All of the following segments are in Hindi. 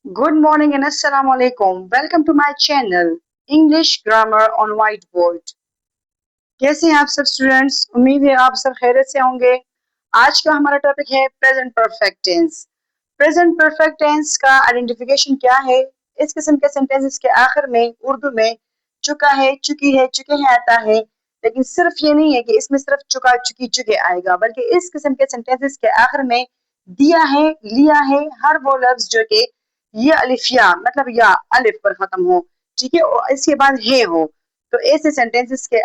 Good morning and assalamu alaikum. Welcome to my channel English Grammar on Whiteboard. कैसे हैं आप सब स्टूडेंट्स? उम्मीद है आप सब खैरियत से होंगे। आज का हमारा टॉपिक है present perfect tense. Present perfect tense का आइडेंटिफिकेशन क्या है? इस किस्म के सेंटेंसेस के आखिर में उर्दू में चुका है, चुकी है, चुके हैं आता है, लेकिन सिर्फ ये नहीं है कि इसमें सिर्फ चुका, चुकी, चुके आएगा, बल्कि इस किस्म के सेंटेंसेस के आखिर में दिया है, लिया है, हर वो लफ्ज जो कि ये अलिफ या मतलब या अलिफ पर खत्म हो, ठीक है, और इसके बाद है हो, तो ऐसे सेंटेंसेस के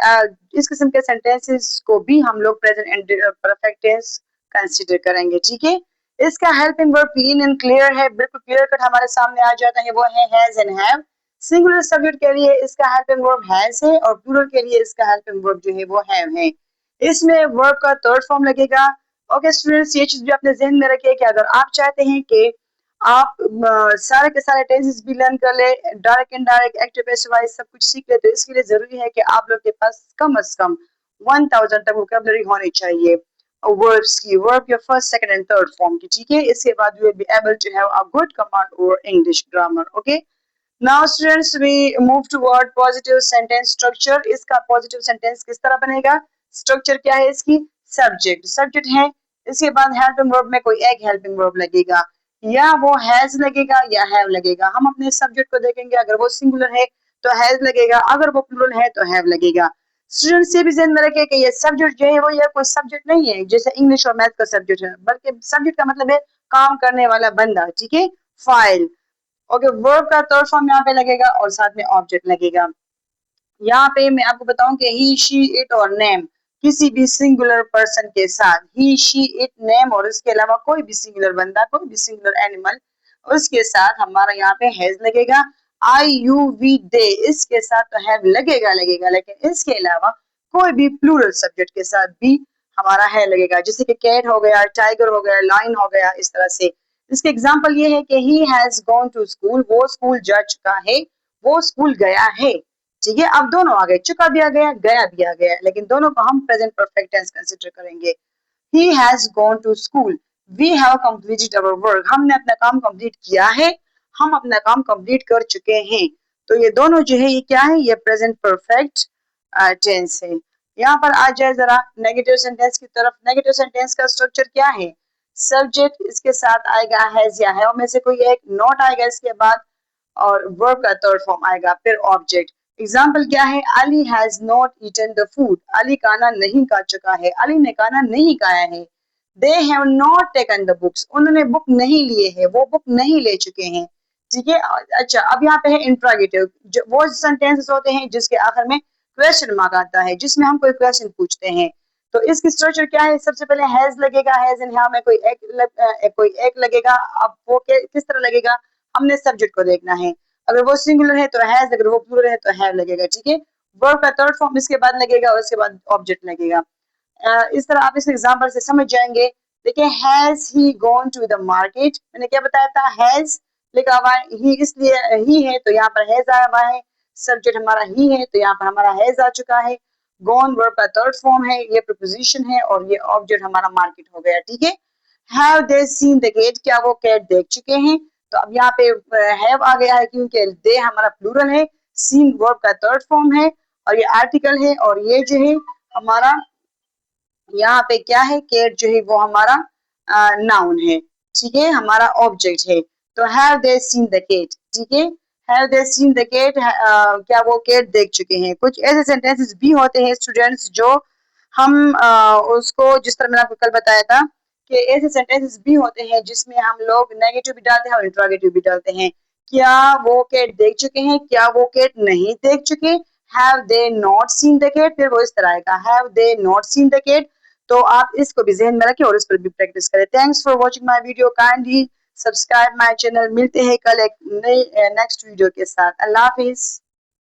इस किस्म के सेंटेंसेस को भी हम लोग present and perfect tense consider करेंगे, ठीक है। इसका helping verb clean and clear है, बिल्कुल क्लियर कट हमारे सामने आ जाता है, वो है has and have. Singular subject के लिए इसका हेल्पिंग वर्ब हैज है और प्लूरल के लिए इसका हेल्पिंग वर्ब जो है वो हैव है। इसमें वर्ब का थर्ड फॉर्म लगेगा। ओके स्टूडेंट्स, ये चीज भी अपने जहन में रखिए कि अगर आप चाहते हैं कि आप सारे के सारे टेंसेस भी लर्न कर ले, direct indirect active passive voice सब कुछ सीख ले, तो इसके लिए जरूरी है कि आप लोग के पास कम से कम 1000 तक वोकैबुलरी होनी चाहिए वर्ब्स की, verb your first second and third form की, ठीक है। इसके बाद you will be able to have a good command over English grammar. Okay, now students we move toward positive sentence structure. इसका पॉजिटिव सेंटेंस किस तरह बनेगा? स्ट्रक्चर क्या है इसकी? सब्जेक्ट, सब्जेक्ट है, इसके बाद हेल्पिंग वर्ब में कोई एक हेल्पिंग वर्ब लगेगा, या वो हैज लगेगा या हैव लगेगा। हम अपने सब्जेक्ट को देखेंगे, अगर वो सिंगुलर है तो हैज लगेगा, अगर वो प्लूरल है तो हैव लगेगा। स्टूडेंट्स ये भी ध्यान में रखें कि ये सब्जेक्ट जो है वो ये कोई सब्जेक्ट नहीं है जैसे इंग्लिश और मैथ का सब्जेक्ट है, बल्कि सब्जेक्ट का मतलब है काम करने वाला बंदा, ठीक है, फाइल। ओके, वर्ब का थर्ड फॉर्म यहाँ पे लगेगा और साथ में ऑब्जेक्ट लगेगा। यहाँ पे मैं आपको बताऊं कि ही शी इट और नेम किसी भी सिंगुलर पर्सन के साथ, ही शी इट नेम और इसके अलावा कोई भी सिंगुलर बंदा, कोई भी सिंगुलर एनिमल, उसके साथ हमारा यहाँ पे हैज लगेगा। आई यू वी दे इसके साथ तो हैव लगेगा लगेगा, लेकिन इसके अलावा कोई भी प्लूरल सब्जेक्ट के साथ भी हमारा है लगेगा, जैसे कि कैट हो गया, टाइगर हो गया, लाइन हो गया, इस तरह से। इसके एग्जाम्पल ये है कि he has gone to school, वो स्कूल जा चुका है, वो स्कूल गया है, ठीक है। अब दोनों आ गए, चुका भी आ गया, गया भी आ गया, लेकिन दोनों को हम प्रेजेंट परफेक्ट टेंस कंसीडर करेंगे। He has gone to school, we have completed our work, हमने अपना काम कंप्लीट किया है, हम अपना काम कंप्लीट कर चुके हैं। तो ये दोनों जो है ये क्या है? ये प्रेजेंट परफेक्ट टेंस है। यहाँ पर आ जाए जरा नेगेटिव सेंटेंस की तरफ। नेगेटिव सेंटेंस का स्ट्रक्चर क्या है? सब्जेक्ट इसके साथ आएगा हैज या हैव में से कोई एक, नॉट आएगा इसके बाद, और वर्ब का थर्ड फॉर्म आएगा, फिर ऑब्जेक्ट। एग्जाम्पल क्या है? Ali has not eaten the food, Ali खाना नहीं खा चुका है, अली ने खाना नहीं खाया है। They have not taken the books, उन्होंने बुक नहीं लिए है, वो बुक नहीं ले चुके हैं, ठीक है। अच्छा, अब यहाँ पे है इंट्रोगेटिव, वो सेंटेंसेस होते हैं जिसके आखिर में क्वेश्चन मार्क आता है, जिसमें हम कोई क्वेश्चन पूछते हैं। तो इसकी स्ट्रक्चर क्या है? सबसे पहले हैज लगेगा, हैज एंड यहाँ में कोई एक लगेगा। अब वो किस तरह लगेगा? हमने सब्जेक्ट को देखना है, अगर वो सिंगुलर है तो हैज, अगर वो प्लूरल है तो हैव लगेगा, ठीक है। वर्ब का थर्ड फॉर्म इसके बाद लगेगा और उसके बाद ऑब्जेक्ट लगेगा। इस तरह आप इस एग्जांपल से समझ जाएंगे। देखिए, has he gone to the market, मैंने क्या बताया था? हैज लिखा हुआ है, ही इसलिए ही है तो यहाँ पर हैज आया हुआ है, सब्जेक्ट हमारा ही है तो यहाँ पर हमारा हैज आ चुका है। गॉन वर्ब का थर्ड फॉर्म है, ये प्रीपोजिशन है, और ये ऑब्जेक्ट हमारा मार्केट हो गया, ठीक है। Have they seen the gate, क्या वो कैट देख चुके हैं? तो अब यहाँ पे हैव आ गया है क्योंकि दे हमारा प्लूरल है, सीन वर्ब का थर्ड फॉर्म है, और ये आर्टिकल है, और ये जो है हमारा यहाँ पे क्या है? केट जो है वो हमारा नाउन है, ठीक है, हमारा ऑब्जेक्ट है। तो have they seen the cat, ठीक है, have they seen the cat, क्या वो केट देख चुके हैं? कुछ ऐसे सेंटेंसेस भी होते हैं स्टूडेंट्स जो हम उसको, जिस तरह मैंने आपको कल बताया था कि ऐसे सेंटेंसेस भी होते हैं जिसमें हम लोग नेगेटिव भी डालते हैं और इंट्रोगेटिव भी डालते हैं। क्या वो केट देख चुके हैं? क्या वो केट नहीं देख चुके? Have they not seen the cat, फिर वो इस तरह आएगा, have they not seen the cat. तो आप इसको भी जहन में रखें और इस पर भी प्रैक्टिस करें। Thanks for watching my video, kindly subscribe my channel. मिलते हैं कल एक नई नेक्स्ट वीडियो के साथ। अल्लाह हाफिज।